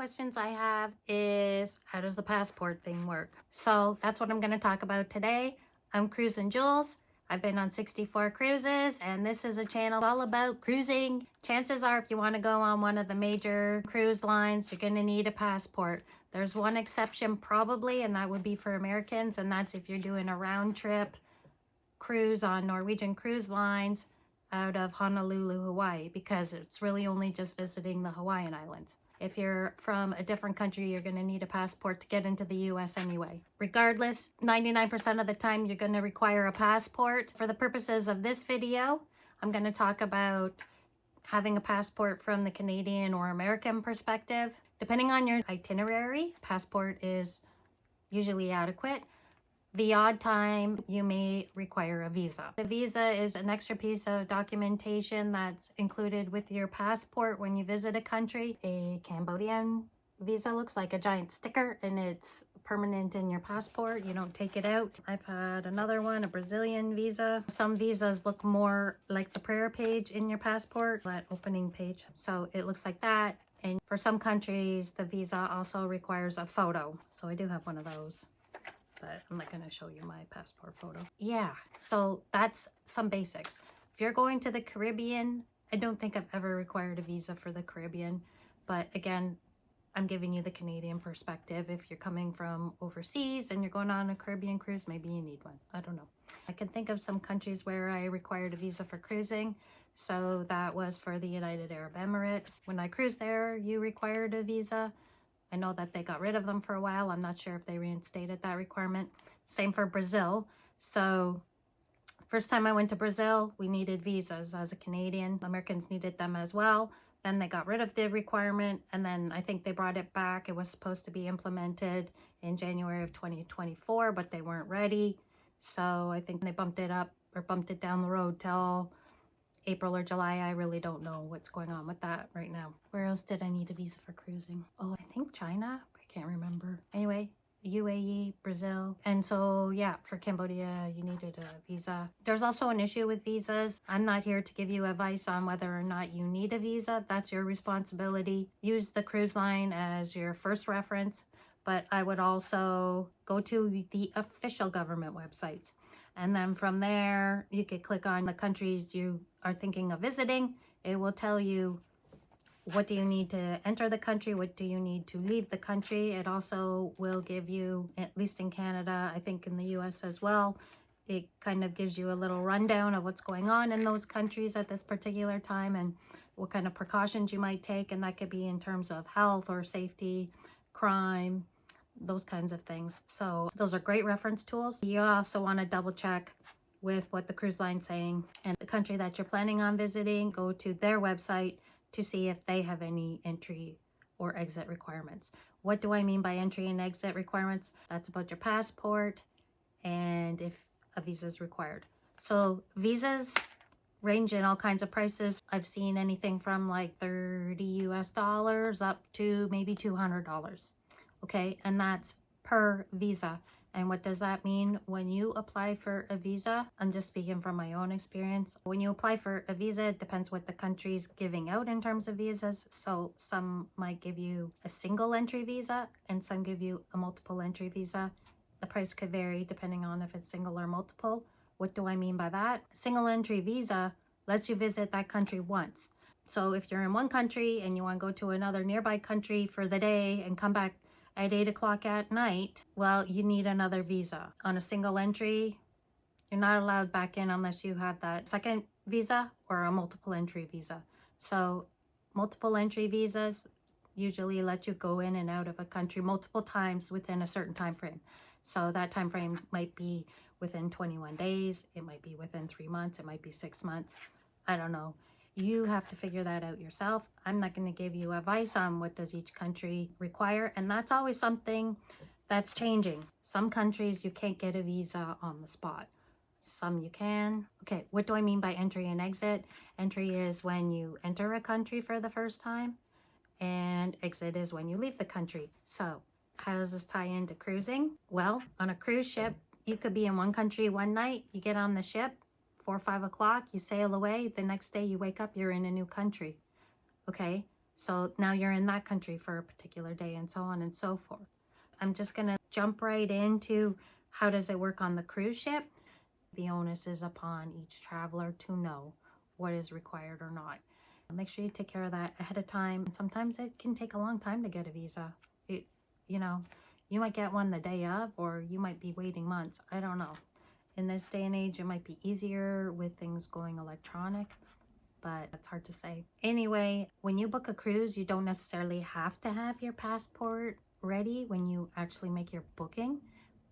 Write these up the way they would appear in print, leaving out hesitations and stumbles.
questions I have is, how does the passport thing work? So that's what I'm going to talk about today. I'm Cruisinjules. I've been on 64 cruises, and this is a channel all about cruising. Chances are, if you want to go on one of the major cruise lines, you're going to need a passport. There's one exception probably, and that would be for Americans, and that's if you're doing a round trip cruise on Norwegian Cruise Lines out of Honolulu, Hawaii, because it's really only just visiting the Hawaiian Islands. If you're from a different country, you're going to need a passport to get into the US anyway. Regardless, 99% of the time, you're going to require a passport. For the purposes of this video, I'm going to talk about having a passport from the Canadian or American perspective. Depending on your itinerary, passport is usually adequate. The odd time you may require a visa. A visa is an extra piece of documentation that's included with your passport when you visit a country. A Cambodian visa looks like a giant sticker and it's permanent in your passport. You don't take it out. I've had another one, a Brazilian visa. Some visas look more like the prayer page in your passport, that opening page. So it looks like that. And for some countries, the visa also requires a photo. So I do have one of those, but I'm not going to show you my passport photo. Yeah, so that's some basics. If you're going to the Caribbean, I don't think I've ever required a visa for the Caribbean, but again, I'm giving you the Canadian perspective. If you're coming from overseas and you're going on a Caribbean cruise, maybe you need one. I don't know. I can think of some countries where I required a visa for cruising. So that was for the United Arab Emirates. When I cruised there, you required a visa. I know that they got rid of them for a while. I'm not sure if they reinstated that requirement. Same for Brazil. So first time I went to Brazil, we needed visas as a Canadian. Americans needed them as well. Then they got rid of the requirement, and then I think they brought it back. It was supposed to be implemented in January of 2024, but they weren't ready. So I think they bumped it up or bumped it down the road till April or July. I really don't know what's going on with that right now. Where else did I need a visa for cruising? Oh, I think China. I can't remember. Anyway, UAE, Brazil. And so, yeah, for Cambodia, you needed a visa. There's also an issue with visas. I'm not here to give you advice on whether or not you need a visa. That's your responsibility. Use the cruise line as your first reference, but I would also go to the official government websites. And then from there, you could click on the countries you are thinking of visiting. It will tell you what do you need to enter the country, what do you need to leave the country. It also will give you, at least in Canada, I think in the US as well, it kind of gives you a little rundown of what's going on in those countries at this particular time and what kind of precautions you might take. And that could be in terms of health or safety, crime, those kinds of things. So those are great reference tools. You also want to double check with what the cruise line's saying, and the country that you're planning on visiting, go to their website to see if they have any entry or exit requirements. What do I mean by entry and exit requirements? That's about your passport and if a visa is required. So visas range in all kinds of prices. I've seen anything from like $30 US up to maybe $200. Okay, and that's per visa. And what does that mean? When you apply for a visa, I'm just speaking from my own experience. When you apply for a visa, it depends what the country's giving out in terms of visas. So some might give you a single entry visa and some give you a multiple entry visa. The price could vary depending on if it's single or multiple. What do I mean by that? A single entry visa lets you visit that country once. So if you're in one country and you want to go to another nearby country for the day and come back at 8 o'clock at night, well, you need another visa. On a single entry, you're not allowed back in unless you have that second visa or a multiple entry visa. So multiple entry visas usually let you go in and out of a country multiple times within a certain time frame. So that time frame might be within 21 days, it might be within 3 months, it might be 6 months. I don't know. You have to figure that out yourself. I'm not going to give you advice on what does each country require, and that's always something that's changing. Some countries you can't get a visa on the spot. Some you can. Okay, what do I mean by entry and exit? Entry is when you enter a country for the first time, and exit is when you leave the country. So how does this tie into cruising? Well, on a cruise ship, you could be in one country one night, you get on the ship, 4 or 5 o'clock, you sail away. The next day you wake up, you're in a new country. Okay, So now you're in that country for a particular day, and so on and so forth. I'm just going to jump right into how does it work on the cruise ship. The onus is upon each traveler to know what is required or not. Make sure you take care of that ahead of time. Sometimes it can take a long time to get a visa. You know, you might get one the day of, or you might be waiting months. I don't know. In this day and age, it might be easier with things going electronic, but it's hard to say. Anyway, when you book a cruise, you don't necessarily have to have your passport ready when you actually make your booking,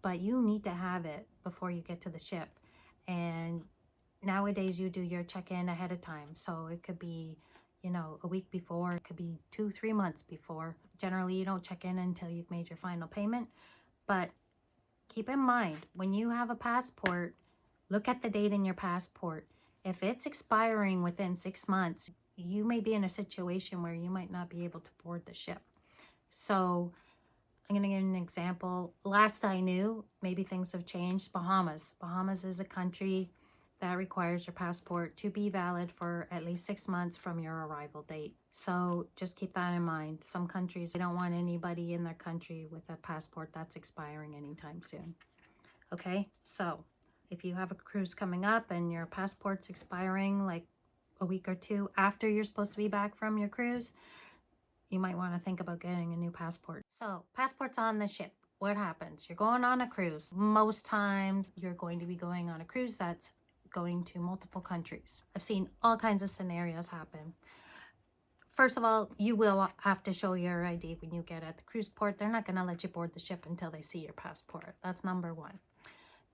but you need to have it before you get to the ship. And nowadays you do your check-in ahead of time, so it could be, you know, a week before, it could be 2-3 months before. Generally you don't check in until you've made your final payment, but keep in mind, when you have a passport, look at the date in your passport. If it's expiring within 6 months, you may be in a situation where you might not be able to board the ship. So I'm going to give an example. Last I knew, maybe things have changed. Bahamas. Bahamas is a country that requires your passport to be valid for at least 6 months from your arrival date. So just keep that in mind. Some countries, they don't want anybody in their country with a passport that's expiring anytime soon. Okay, so if you have a cruise coming up and your passport's expiring like a week or two after you're supposed to be back from your cruise, you might want to think about getting a new passport. So passports on the ship. What happens? You're going on a cruise. Most times you're going to be going on a cruise that's going to multiple countries. I've seen all kinds of scenarios happen. First of all, you will have to show your ID when you get at the cruise port. They're not going to let you board the ship until they see your passport. That's number one.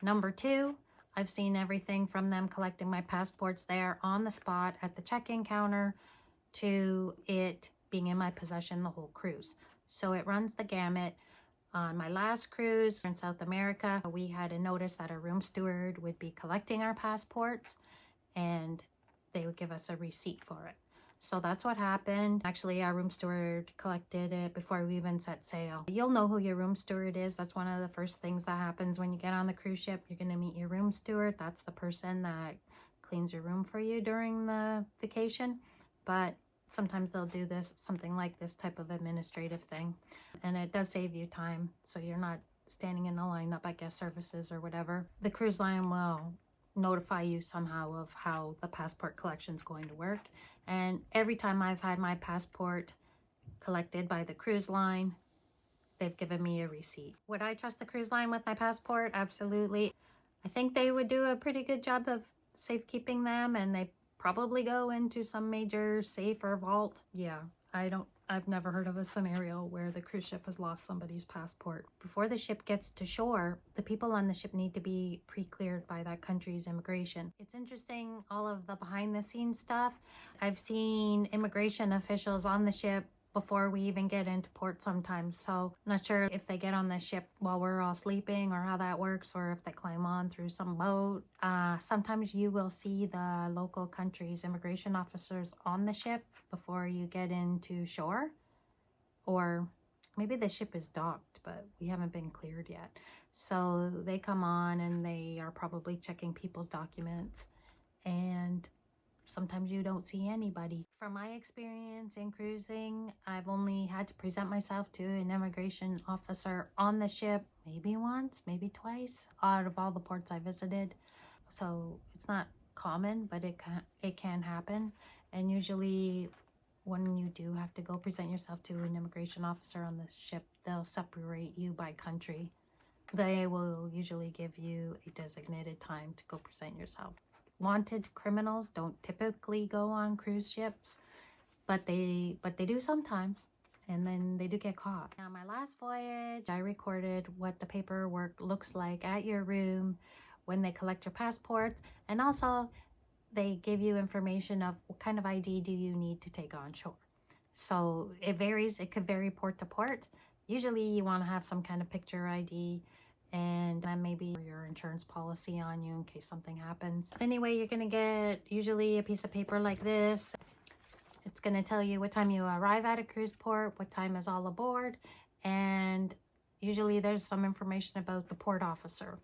Number two, I've seen everything from them collecting my passports there on the spot at the check-in counter to it being in my possession the whole cruise. So it runs the gamut. On my last cruise in South America, we had a notice that our room steward would be collecting our passports and they would give us a receipt for it. So that's what happened. Actually, our room steward collected it before we even set sail. You'll know who your room steward is. That's one of the first things that happens when you get on the cruise ship. You're going to meet your room steward. That's the person that cleans your room for you during the vacation. But sometimes they'll do something like this type of administrative thing, and it does save you time, so you're not standing in a line up at guest services or whatever. The cruise line will notify you somehow of how the passport collection is going to work, and every time I've had my passport collected by the cruise line, they've given me a receipt. Would I trust the cruise line with my passport? Absolutely. I think they would do a pretty good job of safekeeping them, and they probably go into some major safe or vault. Yeah, I've never heard of a scenario where the cruise ship has lost somebody's passport. Before the ship gets to shore, the people on the ship need to be pre-cleared by that country's immigration. It's interesting, all of the behind the scenes stuff. I've seen immigration officials on the ship before we even get into port sometimes. So I'm not sure if they get on the ship while we're all sleeping or how that works, or if they climb on through some boat. Sometimes you will see the local country's immigration officers on the ship before you get into shore, or maybe the ship is docked, but we haven't been cleared yet. So they come on and they are probably checking people's documents, and sometimes you don't see anybody. From my experience in cruising, I've only had to present myself to an immigration officer on the ship maybe once, maybe twice out of all the ports I visited. So it's not common, but it can happen. And usually when you do have to go present yourself to an immigration officer on the ship, they'll separate you by country. They will usually give you a designated time to go present yourself. Wanted criminals don't typically go on cruise ships, but they do sometimes, and then they do get caught. Now, my last voyage, I recorded what the paperwork looks like at your room when they collect your passports, and also they give you information of what kind of ID do you need to take on shore. So it varies. It could vary port to port. Usually you want to have some kind of picture ID, and then maybe your insurance policy on you in case something happens. Anyway, you're gonna get usually a piece of paper like this. It's gonna tell you what time you arrive at a cruise port, what time is all aboard, and usually there's some information about the port officer.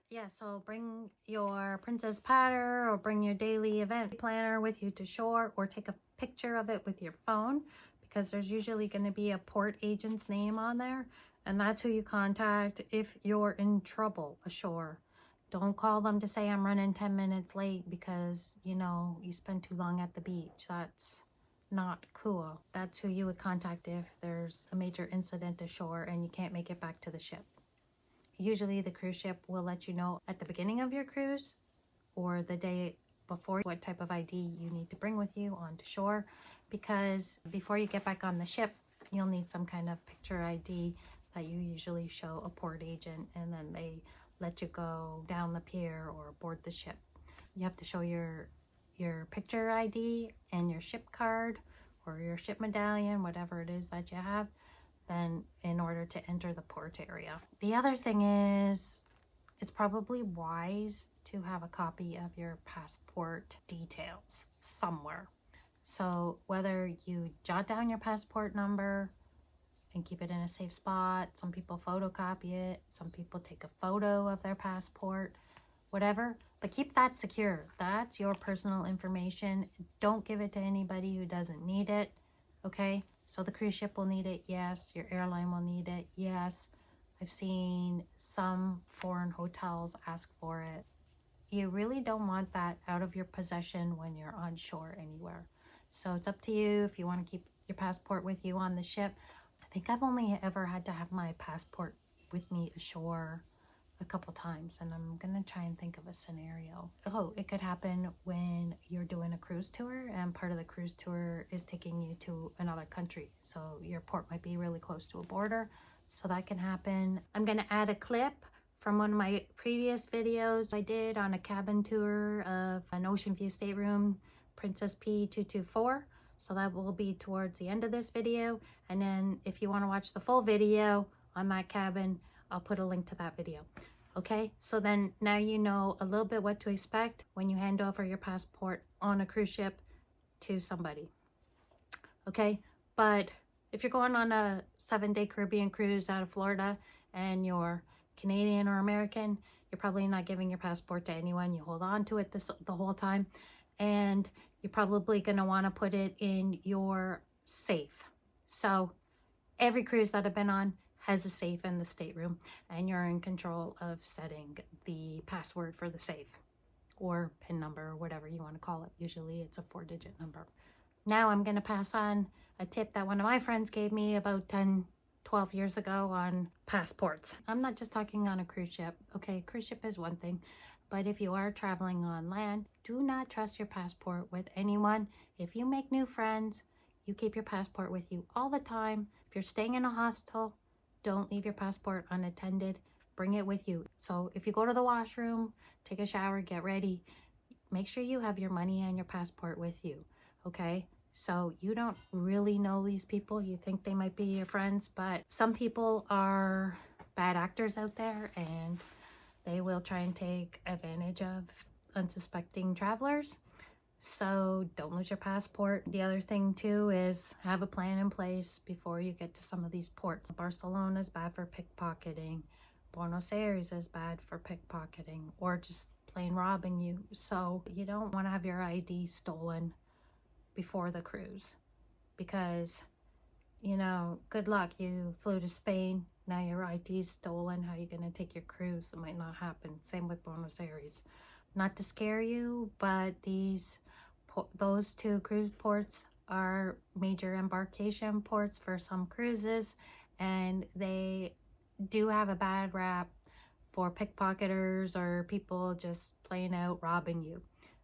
Yeah, so bring your princess paddle or bring your daily event planner with you to shore, or take a picture of it with your phone, because there's usually going to be a port agent's name on there, and that's who you contact if you're in trouble ashore. Don't call them to say I'm running 10 minutes late because, you know, you spent too long at the beach. That's not cool. That's who you would contact if there's a major incident ashore and you can't make it back to the ship. Usually the cruise ship will let you know at the beginning of your cruise or the day before what type of ID you need to bring with you onto shore, because before you get back on the ship, you'll need some kind of picture ID that you usually show a port agent, and then they let you go down the pier or board the ship. You have to show your picture ID and your ship card or your ship medallion, whatever it is that you have, then in order to enter the port area. The other thing is, it's probably wise to have a copy of your passport details somewhere. So whether you jot down your passport number and keep it in a safe spot, some people photocopy it, some people take a photo of their passport, whatever, but keep that secure. That's your personal information. Don't give it to anybody who doesn't need it, okay? So the cruise ship will need it, yes. Your airline will need it, yes. I've seen some foreign hotels ask for it. You really don't want that out of your possession when you're on shore anywhere. So it's up to you if you want to keep your passport with you on the ship. I think I've only ever had to have my passport with me ashore a couple times, and I'm gonna try and think of a scenario. Oh, it could happen when you're doing a cruise tour and part of the cruise tour is taking you to another country. So your port might be really close to a border. So that can happen. I'm gonna add a clip from one of my previous videos I did on a cabin tour of an ocean view stateroom, Princess P224. So that will be towards the end of this video. And then if you want to watch the full video on that cabin, I'll put a link to that video. Okay, so then now you know a little bit what to expect when you hand over your passport on a cruise ship to somebody. Okay, but if you're going on a 7-day Caribbean cruise out of Florida and you're Canadian or American, you're probably not giving your passport to anyone. You hold on to it the whole time, and you're probably going to want to put it in your safe. So every cruise that I've been on has a safe in the stateroom, and you're in control of setting the password for the safe, or PIN number, or whatever you want to call it. Usually it's a 4-digit number. Now I'm going to pass on a tip that one of my friends gave me about 12 years ago on passports. I'm not just talking on a cruise ship. Okay, cruise ship is one thing, but if you are traveling on land, do not trust your passport with anyone. If you make new friends, you keep your passport with you all the time. If you're staying in a hostel, don't leave your passport unattended. Bring it with you. So if you go to the washroom, take a shower, get ready, make sure you have your money and your passport with you, okay? So you don't really know these people. You think they might be your friends, but some people are bad actors out there, and they will try and take advantage of unsuspecting travelers. So don't lose your passport. The other thing too is have a plan in place before you get to some of these ports. Barcelona is bad for pickpocketing. Buenos Aires is bad for pickpocketing or just plain robbing you. So you don't want to have your ID stolen before the cruise, because, you know, good luck. You flew to Spain, now your ID's stolen. How are you going to take your cruise? It might not happen. Same with Buenos Aires. Not to scare you, but those two cruise ports are major embarkation ports for some cruises, and they do have a bad rap for pickpocketers or people just plain out robbing you.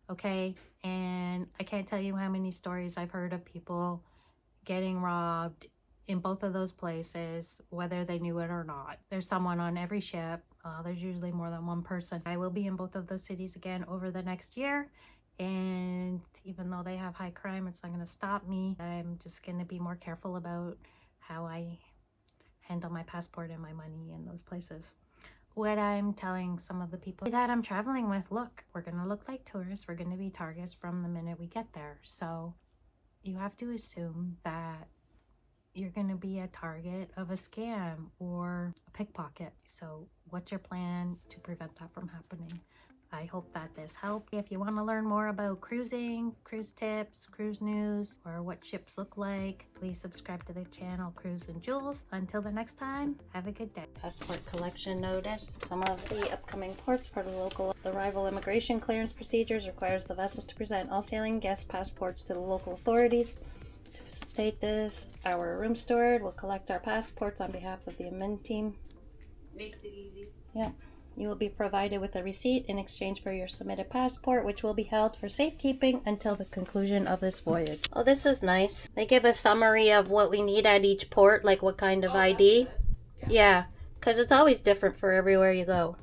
Okay, and I can't tell you how many stories I've heard of people getting robbed in both of those places, whether they knew it or not. There's someone on every ship. There's usually more than one person. I will be in both of those cities again over the next year, and even though they have high crime, it's not going to stop me. I'm just going to be more careful about how I handle my passport and my money in those places. What I'm telling some of the people that I'm traveling with, look, we're going to look like tourists. We're going to be targets from the minute we get there. So you have to assume that you're going to be a target of a scam or a pickpocket. So what's your plan to prevent that from happening? I hope that this helped. If you want to learn more about cruising, cruise tips, cruise news, or what ships look like, please subscribe to the channel Cruisinjules. Until the next time, have a good day. Passport collection notice. Some of the upcoming ports for the local arrival immigration clearance procedures requires the vessel to present all sailing guest passports to the local authorities. To facilitate this, our room steward will collect our passports on behalf of the admin team. Makes it easy. Yeah. You will be provided with a receipt in exchange for your submitted passport, which will be held for safekeeping until the conclusion of this voyage. Oh, this is nice. They give a summary of what we need at each port, like what kind of ID. Yeah, because it's always different for everywhere you go.